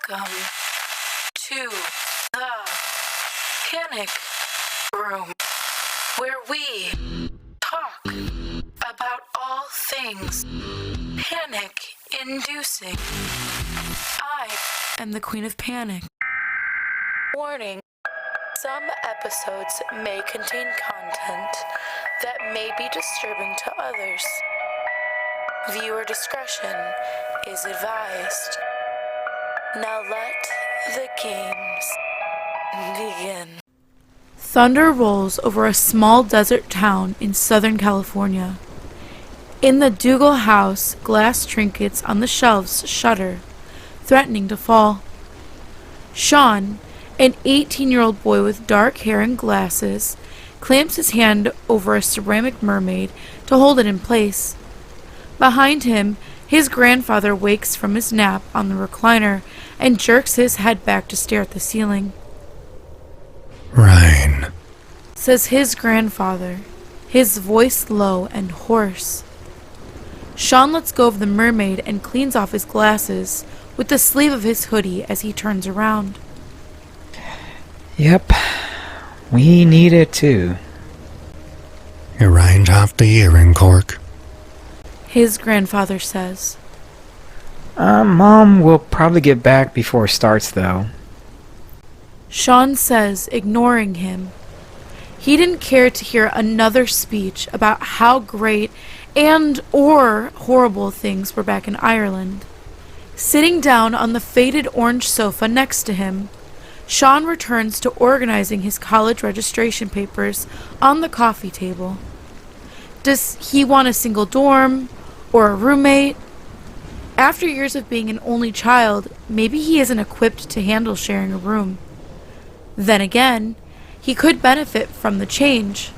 Welcome to the Panic Room, where we talk about all things panic-inducing. I am the Queen of Panic. Warning, some episodes may contain content that may be disturbing to others. Viewer discretion is advised. Now let the games begin. Thunder rolls over a small desert town in Southern California. In the Dougal house, glass trinkets on the shelves shudder, threatening to fall. Sean, an 18-year-old boy with dark hair and glasses, clamps his hand over a ceramic mermaid to hold it in place. Behind him, his grandfather wakes from his nap on the recliner and jerks his head back to stare at the ceiling. "Rain," says his grandfather, his voice low and hoarse. Sean lets go of the mermaid and cleans off his glasses with the sleeve of his hoodie as he turns around. Yep, we need it too. "It rains half the year in Cork," his grandfather says. Mom will probably get back before it starts, though. Sean says, ignoring him. He didn't care to hear another speech about how great and/or horrible things were back in Ireland. Sitting down on the faded orange sofa next to him, Sean returns to organizing his college registration papers on the coffee table. Does he want a single dorm or a roommate? After years of being an only child, maybe he isn't equipped to handle sharing a room. Then again, he could benefit from the change.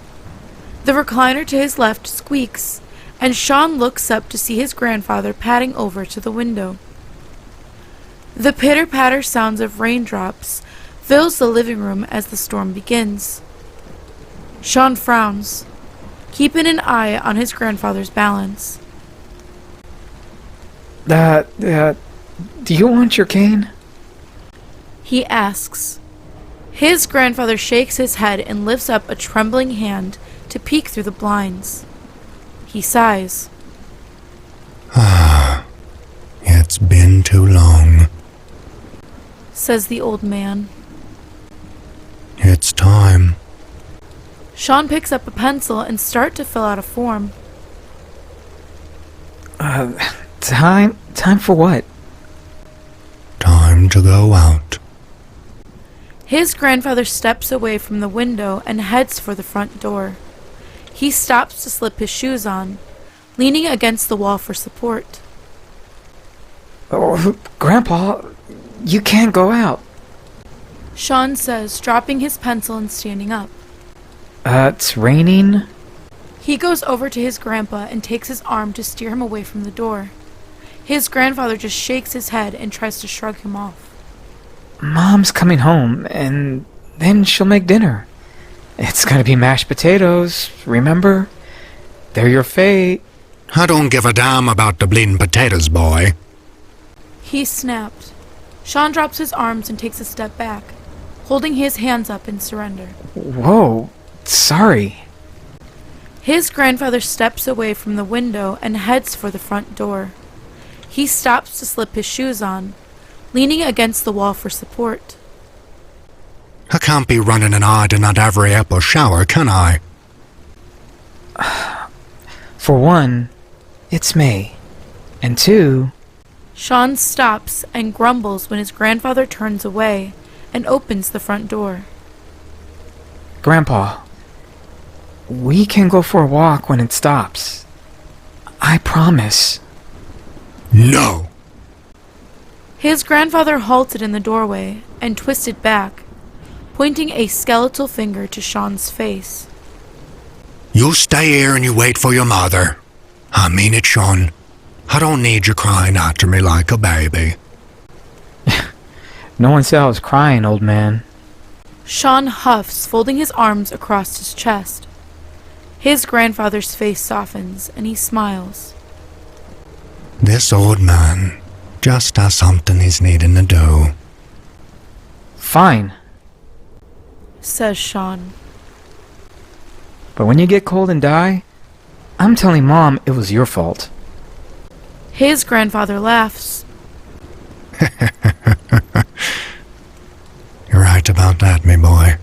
The recliner to his left squeaks, and Sean looks up to see his grandfather padding over to the window. The pitter-patter sounds of raindrops fills the living room as the storm begins. Sean frowns, keeping an eye on his grandfather's balance. Do you want your cane? He asks. His grandfather shakes his head and lifts up a trembling hand to peek through the blinds. He sighs. "It's been too long," says the old man. "It's time." Sean picks up a pencil and starts to fill out a form. Time for what? "Time to go out." His grandfather steps away from the window and heads for the front door. He stops to slip his shoes on, leaning against the wall for support. Oh, Grandpa, you can't go out. Sean says, dropping his pencil and standing up. It's raining. He goes over to his grandpa and takes his arm to steer him away from the door. His grandfather just shakes his head and tries to shrug him off. Mom's coming home, and then she'll make dinner. It's gonna be mashed potatoes, remember? They're your fate. "I don't give a damn about the bleeding potatoes, boy." He snapped. Sean drops his arms and takes a step back, holding his hands up in surrender. Whoa, sorry. His grandfather steps away from the window and heads for the front door. He stops to slip his shoes on, leaning against the wall for support. "I can't be running an ad in that every apple shower, can I?" For one, it's May. And two... Sean stops and grumbles when his grandfather turns away and opens the front door. Grandpa, we can go for a walk when it stops. I promise. "No." His grandfather halted in the doorway and twisted back, pointing a skeletal finger to Sean's face. "You stay here and you wait for your mother. I mean it, Sean. I don't need you crying after me like a baby." No one said I was crying, old man. Sean huffs, folding his arms across his chest. His grandfather's face softens and he smiles. "This old man just has something he's needing to do. Fine. Says Sean. But when you get cold and die, I'm telling Mom it was your fault. His grandfather laughs. You're right about that, me boy.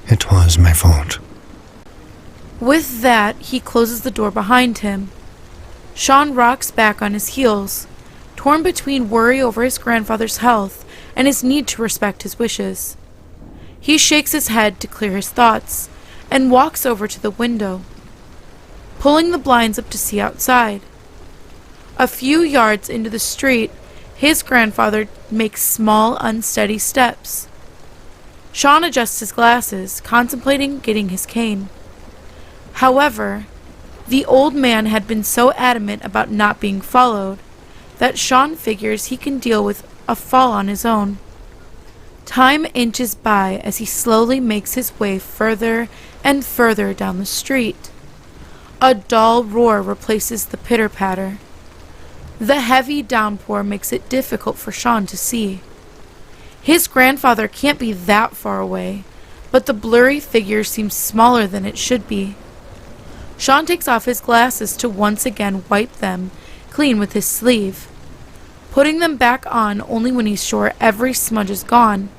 It was my fault. With that, he closes the door behind him. Sean rocks back on his heels, torn between worry over his grandfather's health and his need to respect his wishes. He shakes his head to clear his thoughts and walks over to the window, pulling the blinds up to see outside. A few yards into the street, his grandfather makes small, unsteady steps. Sean adjusts his glasses, contemplating getting his cane. However, the old man had been so adamant about not being followed that Sean figures he can deal with a fall on his own. Time inches by as he slowly makes his way further and further down the street. A dull roar replaces the pitter-patter. The heavy downpour makes it difficult for Sean to see. His grandfather can't be that far away, but the blurry figure seems smaller than it should be. Sean takes off his glasses to once again wipe them clean with his sleeve, putting them back on only when he's sure every smudge is gone.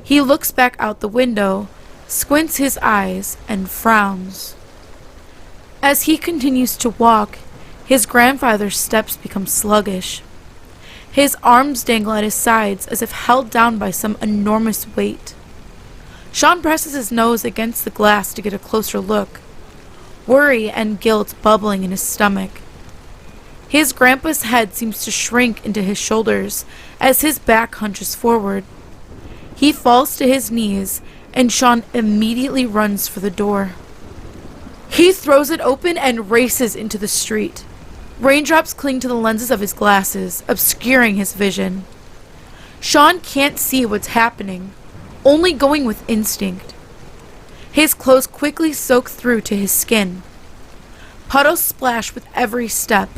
He looks back out the window, squints his eyes, and frowns. As he continues to walk, his grandfather's steps become sluggish. His arms dangle at his sides as if held down by some enormous weight. Sean presses his nose against the glass to get a closer look, worry and guilt bubbling in his stomach. His grandpa's head seems to shrink into his shoulders as his back hunches forward. He falls to his knees, and Sean immediately runs for the door. He throws it open and races into the street. Raindrops cling to the lenses of his glasses, obscuring his vision. Sean can't see what's happening, only going with instinct. His clothes quickly soak through to his skin. Puddles splash with every step,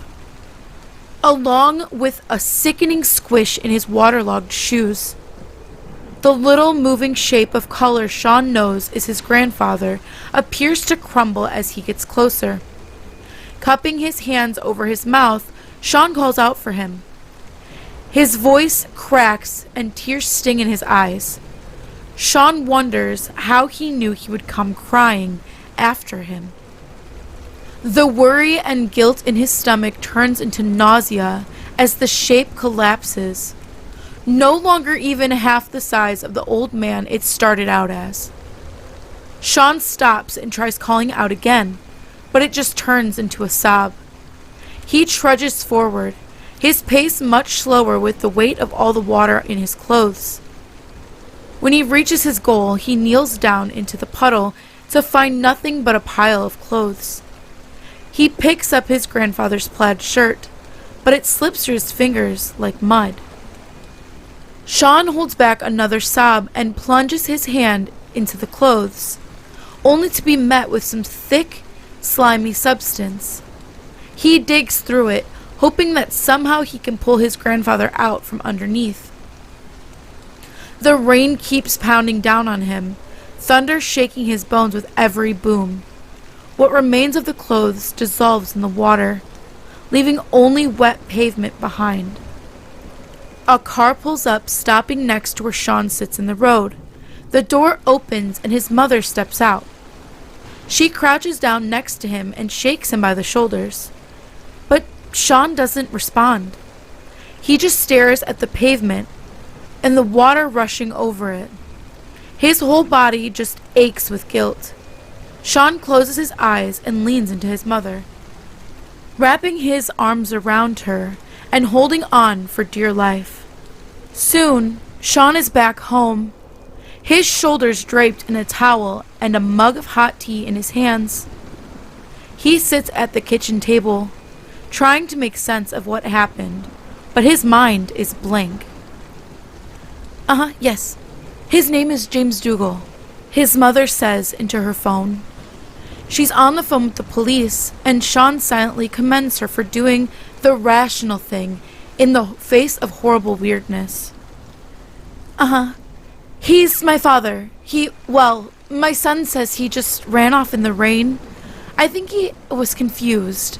along with a sickening squish in his waterlogged shoes. The little moving shape of color Sean knows is his grandfather appears to crumble as he gets closer. Cupping his hands over his mouth, Sean calls out for him. His voice cracks and tears sting in his eyes. Sean wonders how he knew he would come crying after him. The worry and guilt in his stomach turns into nausea as the shape collapses, no longer even half the size of the old man it started out as. Sean stops and tries calling out again, but it just turns into a sob. He trudges forward, his pace much slower with the weight of all the water in his clothes. When he reaches his goal, he kneels down into the puddle to find nothing but a pile of clothes. He picks up his grandfather's plaid shirt, but it slips through his fingers like mud. Sean holds back another sob and plunges his hand into the clothes, only to be met with some thick, slimy substance. He digs through it, hoping that somehow he can pull his grandfather out from underneath. The rain keeps pounding down on him, thunder shaking his bones with every boom. What remains of the clothes dissolves in the water, leaving only wet pavement behind. A car pulls up, stopping next to where Sean sits in the road. The door opens and his mother steps out. She crouches down next to him and shakes him by the shoulders. But Sean doesn't respond. He just stares at the pavement and the water rushing over it. His whole body just aches with guilt. Sean closes his eyes and leans into his mother, wrapping his arms around her and holding on for dear life. Soon, Sean is back home, his shoulders draped in a towel and a mug of hot tea in his hands. He sits at the kitchen table, trying to make sense of what happened, but his mind is blank. Yes. His name is James Dougal, his mother says into her phone. She's on the phone with the police, and Sean silently commends her for doing the rational thing in the face of horrible weirdness. Uh-huh. He's my father. My son says he just ran off in the rain. I think he was confused.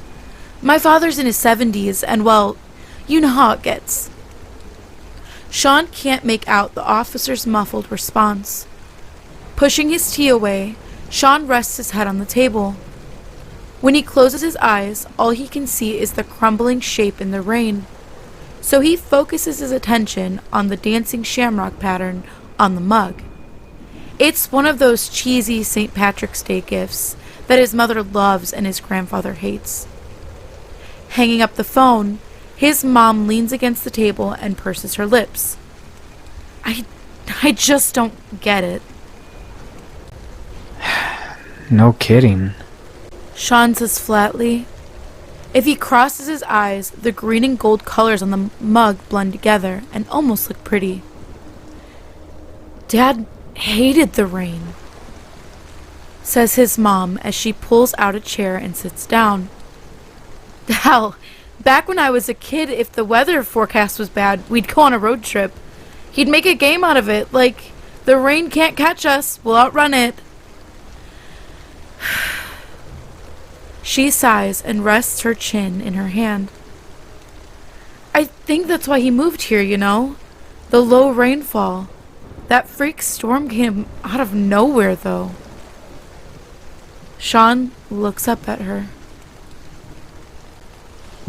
My father's in his 70s, and you know how it gets. Sean can't make out the officer's muffled response. Pushing his tea away, Sean rests his head on the table. When he closes his eyes, all he can see is the crumbling shape in the rain. So he focuses his attention on the dancing shamrock pattern on the mug. It's one of those cheesy St. Patrick's Day gifts that his mother loves and his grandfather hates. Hanging up the phone, his mom leans against the table and purses her lips. I just don't get it. No kidding. Sean says flatly. If he crosses his eyes, the green and gold colors on the mug blend together and almost look pretty. Dad hated the rain, says his mom as she pulls out a chair and sits down. Hell, back when I was a kid, if the weather forecast was bad, we'd go on a road trip. He'd make a game out of it, like, the rain can't catch us, we'll outrun it. She sighs and rests her chin in her hand. I think that's why he moved here, you know? The low rainfall. That freak storm came out of nowhere, though. Sean looks up at her.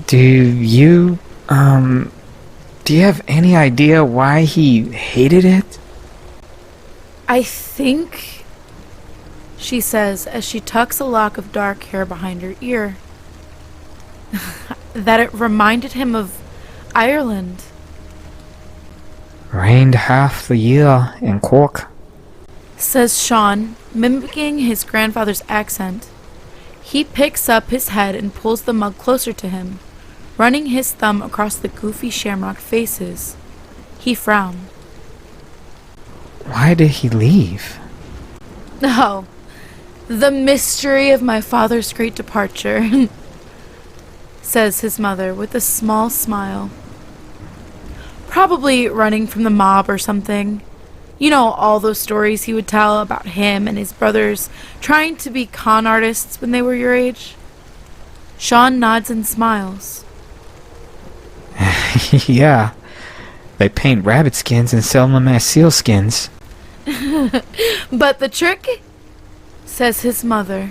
Do you have any idea why he hated it? I think, she says as she tucks a lock of dark hair behind her ear, that it reminded him of Ireland. Rained half the year in Cork, says Sean, mimicking his grandfather's accent. He picks up his head and pulls the mug closer to him, running his thumb across the goofy shamrock faces. He frowned. Why did he leave? Oh, the mystery of my father's great departure, says his mother with a small smile. Probably running from the mob or something. You know, all those stories he would tell about him and his brothers trying to be con artists when they were your age. Sean nods and smiles. Yeah, they paint rabbit skins and sell them as seal skins. But the trick, says his mother,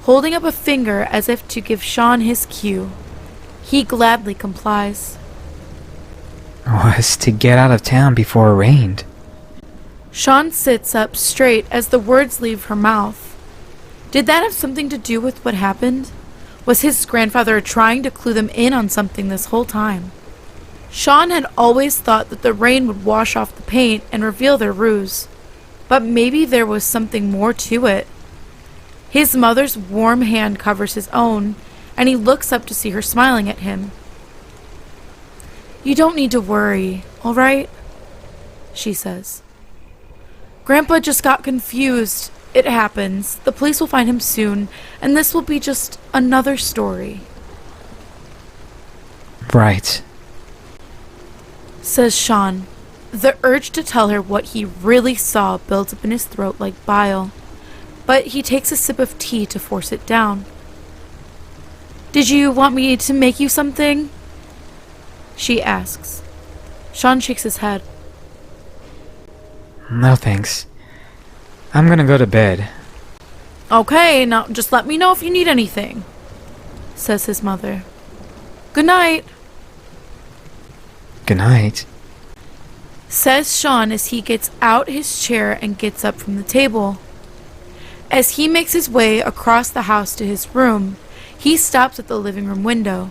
holding up a finger as if to give Sean his cue. He gladly complies. Was to get out of town before it rained. Sean sits up straight as the words leave her mouth. Did that have something to do with what happened? Was his grandfather trying to clue them in on something this whole time? Sean had always thought that the rain would wash off the paint and reveal their ruse, but maybe there was something more to it. His mother's warm hand covers his own, and he looks up to see her smiling at him. You don't need to worry, all right? She says. Grandpa just got confused. It happens. The police will find him soon, and this will be just another story. Right, says Sean. The urge to tell her what he really saw builds up in his throat like bile, but he takes a sip of tea to force it down. Did you want me to make you something? She asks. Sean shakes his head. No thanks. I'm gonna go to bed. Okay, now just let me know if you need anything, says his mother. Good night, Good night. says Sean as he gets out his chair and gets up from the table. As he makes his way across the house to his room, he stops at the living room window,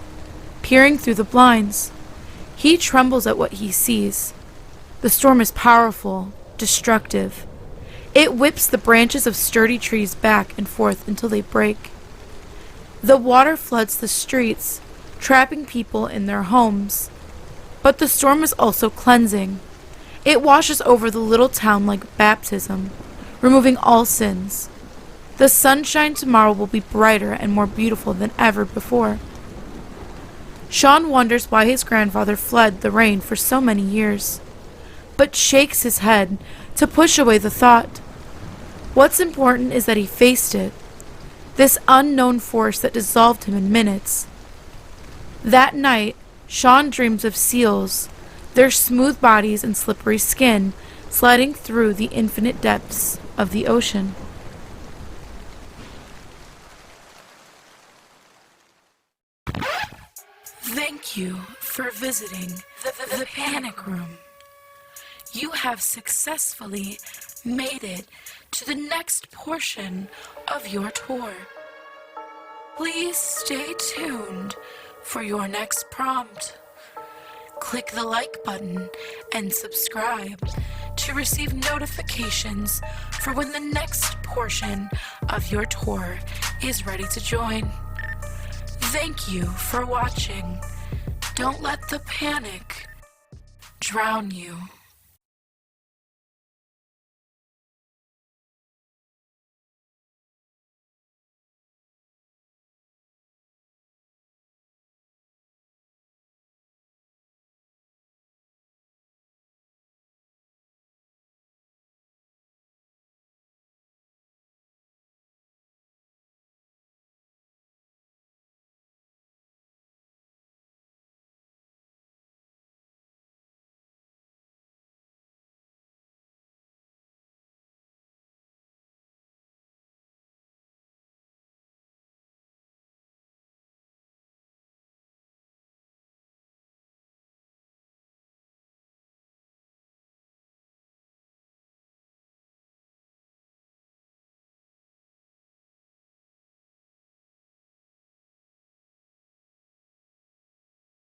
peering through the blinds. He trembles at what he sees. The storm is powerful, destructive. It whips the branches of sturdy trees back and forth until they break. The water floods the streets, trapping people in their homes. But the storm is also cleansing. It washes over the little town like baptism, removing all sins. The sunshine tomorrow will be brighter and more beautiful than ever before. Sean wonders why his grandfather fled the rain for so many years, but shakes his head to push away the thought. What's important is that he faced it, this unknown force that dissolved him in minutes. That night, Sean dreams of seals, their smooth bodies and slippery skin sliding through the infinite depths of the ocean. Thank you for visiting the Panic Room. You have successfully made it to the next portion of your tour. Please stay tuned for your next prompt. Click the like button and subscribe to receive notifications for when the next portion of your tour is ready to join. Thank you for watching. Don't let the panic drown you.